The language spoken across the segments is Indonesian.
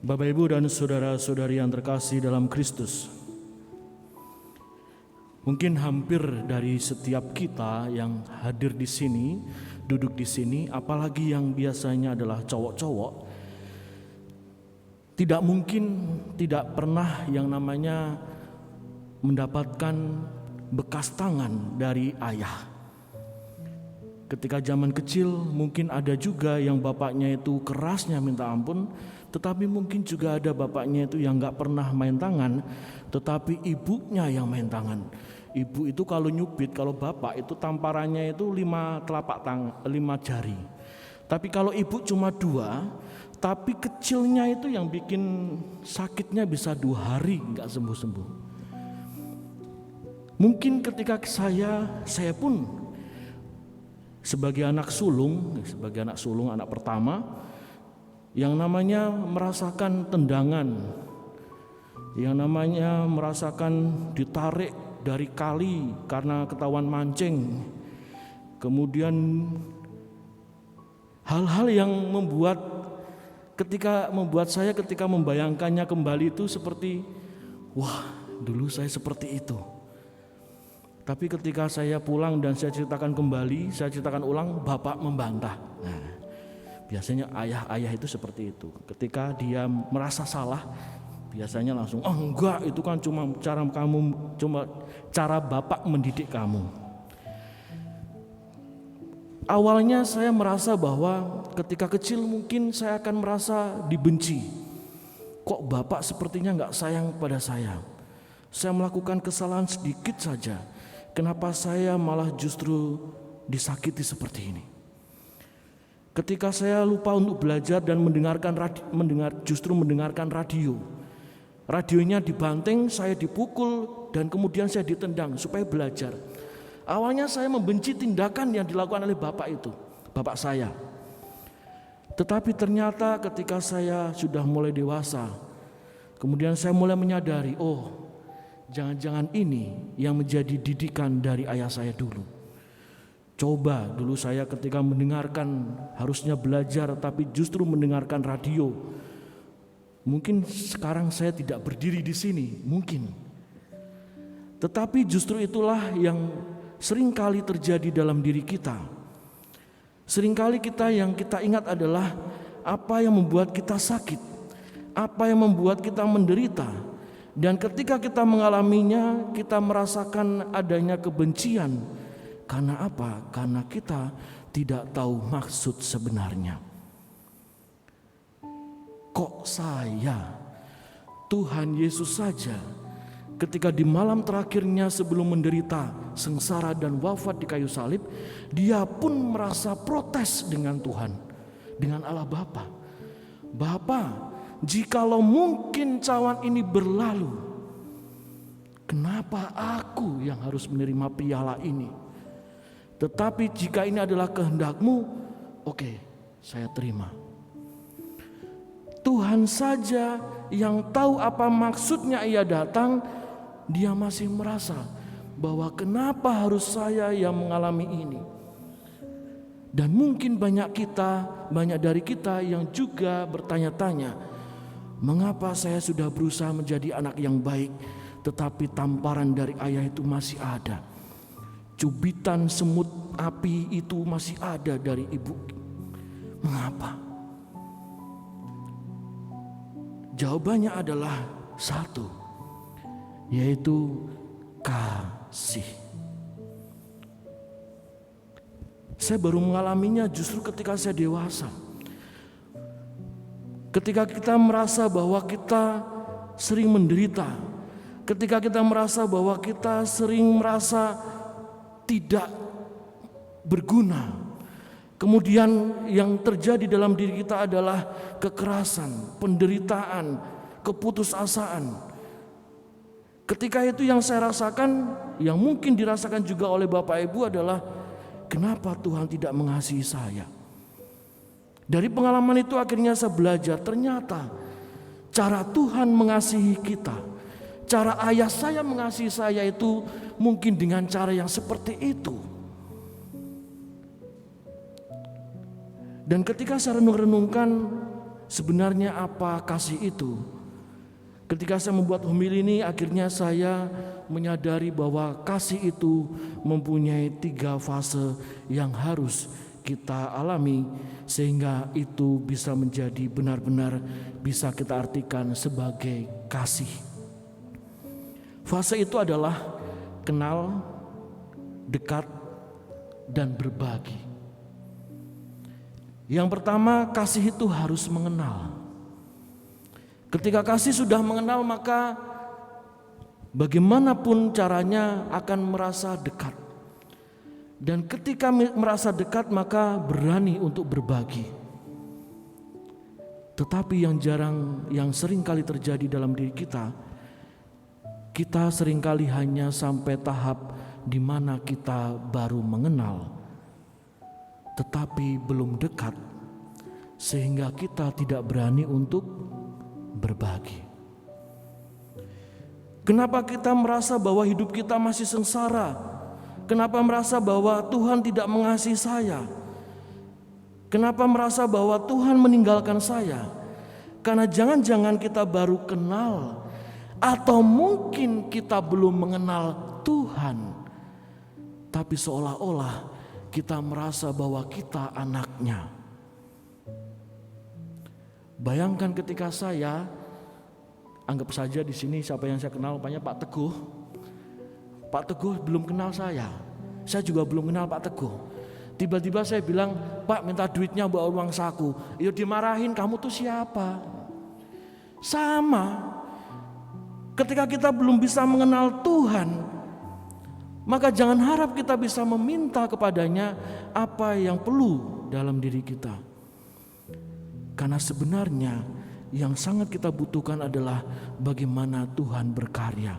Bapak, Ibu, dan saudara-saudari yang terkasih dalam Kristus, mungkin hampir dari setiap kita yang hadir di sini, duduk di sini, apalagi yang biasanya adalah cowok-cowok, tidak mungkin tidak pernah yang namanya mendapatkan bekas tangan dari ayah. Ketika zaman kecil mungkin ada juga yang bapaknya itu kerasnya minta ampun, tetapi mungkin juga ada bapaknya itu yang gak pernah main tangan, tetapi ibunya yang main tangan. Ibu itu kalau nyubit, kalau bapak itu tamparannya itu 5 jari. Tapi kalau ibu cuma 2, tapi kecilnya itu yang bikin sakitnya bisa 2 hari gak sembuh-sembuh. Mungkin ketika saya pun sebagai anak sulung, anak pertama, yang namanya merasakan tendangan, yang namanya merasakan ditarik dari kali karena ketahuan mancing, kemudian hal-hal yang membuat saya ketika membayangkannya kembali itu seperti, wah, dulu saya seperti itu. Tapi ketika saya pulang dan saya ceritakan ulang, bapak membantah. Nah, biasanya ayah itu seperti itu. Ketika dia merasa salah, biasanya langsung, oh enggak, itu kan cuma cara bapak mendidik kamu. Awalnya saya merasa bahwa ketika kecil mungkin saya akan merasa dibenci. Kok bapak sepertinya enggak sayang pada saya? Saya melakukan kesalahan sedikit saja, kenapa saya malah justru disakiti seperti ini? Ketika saya lupa untuk belajar dan mendengarkan radio, radionya dibanting, saya dipukul, dan kemudian saya ditendang supaya belajar. Awalnya saya membenci tindakan yang dilakukan oleh bapak saya. Tetapi ternyata ketika saya sudah mulai dewasa, kemudian saya mulai menyadari, oh, jangan-jangan ini yang menjadi didikan dari ayah saya dulu. Coba dulu saya ketika mendengarkan, harusnya belajar tapi justru mendengarkan radio. Mungkin sekarang saya tidak berdiri di sini, mungkin. Tetapi justru itulah yang seringkali terjadi dalam diri kita. Seringkali yang kita ingat adalah apa yang membuat kita sakit, apa yang membuat kita menderita. Dan ketika kita mengalaminya, kita merasakan adanya kebencian. Karena apa? Karena kita tidak tahu maksud sebenarnya. Kok saya, Tuhan Yesus saja, ketika di malam terakhirnya sebelum menderita sengsara dan wafat di kayu salib, dia pun merasa protes dengan Tuhan, dengan Allah Bapa. Bapa, jikalau mungkin cawan ini berlalu, kenapa aku yang harus menerima piala ini? Tetapi jika ini adalah kehendak-Mu, oke, saya terima. Tuhan saja yang tahu apa maksudnya ia datang, dia masih merasa bahwa kenapa harus saya yang mengalami ini. Dan mungkin banyak dari kita yang juga bertanya-tanya, mengapa saya sudah berusaha menjadi anak yang baik, tetapi tamparan dari ayah itu masih ada. Cubitan semut api itu masih ada dari ibu. Mengapa? Jawabannya adalah satu, yaitu kasih. Saya baru mengalaminya justru ketika saya dewasa. Ketika kita merasa bahwa kita sering menderita, ketika kita merasa bahwa kita sering merasa tidak berguna, kemudian yang terjadi dalam diri kita adalah kekerasan, penderitaan, keputusasaan. Ketika itu yang saya rasakan, yang mungkin dirasakan juga oleh Bapak Ibu adalah, kenapa Tuhan tidak mengasihi saya? Dari pengalaman itu akhirnya saya belajar, ternyata cara Tuhan mengasihi kita, cara ayah saya mengasihi saya itu mungkin dengan cara yang seperti itu. Dan ketika saya renung-renungkan, Sebenarnya apa kasih itu? Ketika saya membuat homili ini, akhirnya saya menyadari bahwa kasih itu mempunyai 3 fase yang harus kita alami, sehingga itu bisa menjadi benar-benar bisa kita artikan sebagai kasih. Fase itu adalah kenal, dekat, dan berbagi. Yang pertama, kasih itu harus mengenal. Ketika kasih sudah mengenal, maka bagaimanapun caranya akan merasa dekat. Dan ketika merasa dekat, maka berani untuk berbagi. Tetapi yang sering kali terjadi dalam diri kita seringkali hanya sampai tahap di mana kita baru mengenal, tetapi belum dekat, sehingga kita tidak berani untuk berbagi. Kenapa kita merasa bahwa hidup kita masih sengsara? Kenapa merasa bahwa Tuhan tidak mengasihi saya? Kenapa merasa bahwa Tuhan meninggalkan saya? Karena jangan-jangan kita baru kenal, atau mungkin kita belum mengenal Tuhan, tapi seolah-olah kita merasa bahwa kita anaknya. Bayangkan ketika saya, anggap saja di sini siapa yang saya kenal, rupanya Pak Teguh. Pak Teguh belum kenal saya juga belum kenal Pak Teguh. Tiba-tiba saya bilang, Pak minta duitnya buat uang saku. Ya dimarahin, kamu tuh siapa? Sama, ketika kita belum bisa mengenal Tuhan, maka jangan harap kita bisa meminta kepadanya apa yang perlu dalam diri kita. Karena sebenarnya yang sangat kita butuhkan adalah bagaimana Tuhan berkarya.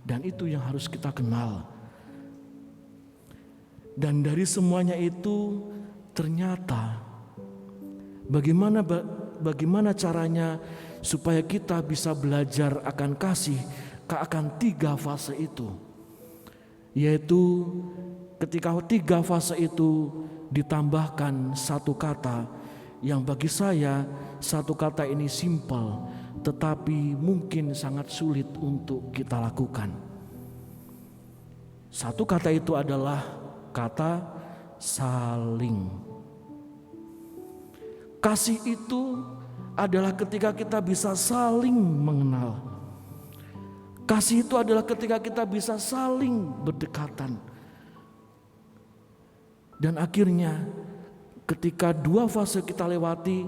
Dan itu yang harus kita kenal. Dan dari semuanya itu ternyata bagaimana caranya supaya kita bisa belajar akan kasih, akan 3 fase itu. Yaitu ketika 3 fase itu ditambahkan 1 kata yang bagi saya 1 kata ini simpel, tetapi mungkin sangat sulit untuk kita lakukan. 1 kata itu adalah kata saling. Kasih itu adalah ketika kita bisa saling mengenal. Kasih itu adalah ketika kita bisa saling berdekatan. Dan akhirnya ketika 2 fase kita lewati,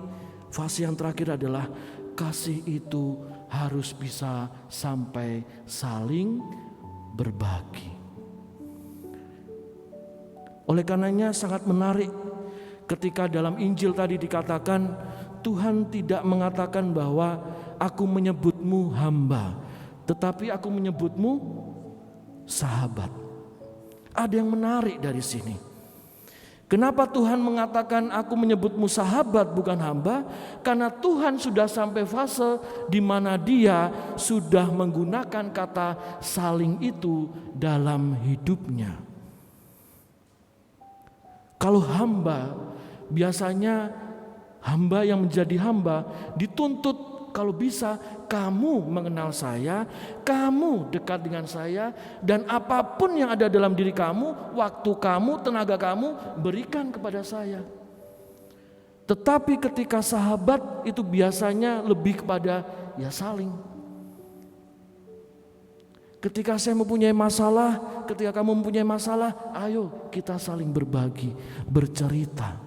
fase yang terakhir adalah kasih itu harus bisa sampai saling berbagi. Oleh karenanya sangat menarik ketika dalam Injil tadi dikatakan Tuhan tidak mengatakan bahwa aku menyebutmu hamba, tetapi aku menyebutmu sahabat. Ada yang menarik dari sini. Kenapa Tuhan mengatakan aku menyebutmu sahabat bukan hamba? Karena Tuhan sudah sampai fase di mana Dia sudah menggunakan kata saling itu dalam hidupnya. Kalau hamba, biasanya hamba yang menjadi hamba dituntut kalau bisa kamu mengenal saya, kamu dekat dengan saya, dan apapun yang ada dalam diri kamu, waktu kamu, tenaga kamu, berikan kepada saya. Tetapi ketika sahabat itu biasanya lebih kepada ya saling. Ketika saya mempunyai masalah, ketika kamu mempunyai masalah, ayo kita saling berbagi, bercerita.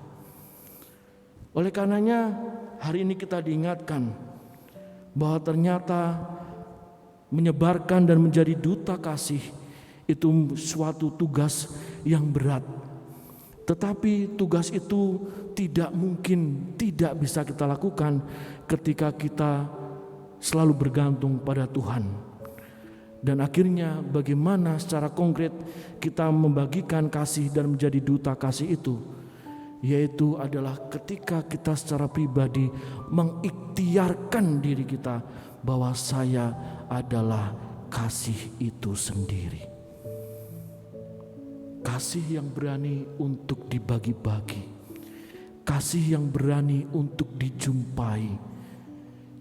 Oleh karenanya hari ini kita diingatkan bahwa ternyata menyebarkan dan menjadi duta kasih itu suatu tugas yang berat. Tetapi tugas itu tidak mungkin tidak bisa kita lakukan ketika kita selalu bergantung pada Tuhan. Dan akhirnya bagaimana secara konkret kita membagikan kasih dan menjadi duta kasih itu, yaitu adalah ketika kita secara pribadi mengikhtiarkan diri kita bahwa saya adalah kasih itu sendiri. Kasih yang berani untuk dibagi-bagi, kasih yang berani untuk dijumpai.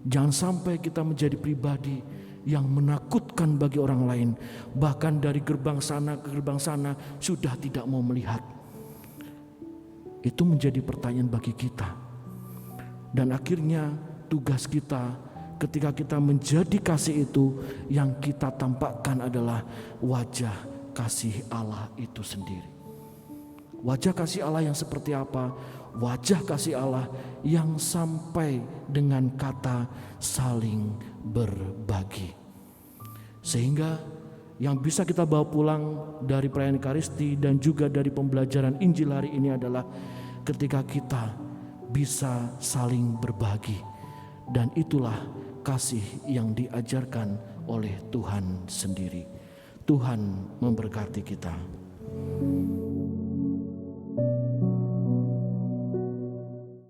Jangan sampai kita menjadi pribadi yang menakutkan bagi orang lain, bahkan dari gerbang sana ke gerbang sana sudah tidak mau melihat. Itu menjadi pertanyaan bagi kita. Dan akhirnya tugas kita ketika kita menjadi kasih itu, yang kita tampakkan adalah wajah kasih Allah itu sendiri. Wajah kasih Allah yang seperti apa? Wajah kasih Allah yang sampai dengan kata saling berbagi. Sehingga yang bisa kita bawa pulang dari perayaan Ekaristi dan juga dari pembelajaran Injil hari ini adalah ketika kita bisa saling berbagi. Dan itulah kasih yang diajarkan oleh Tuhan sendiri. Tuhan memberkati kita.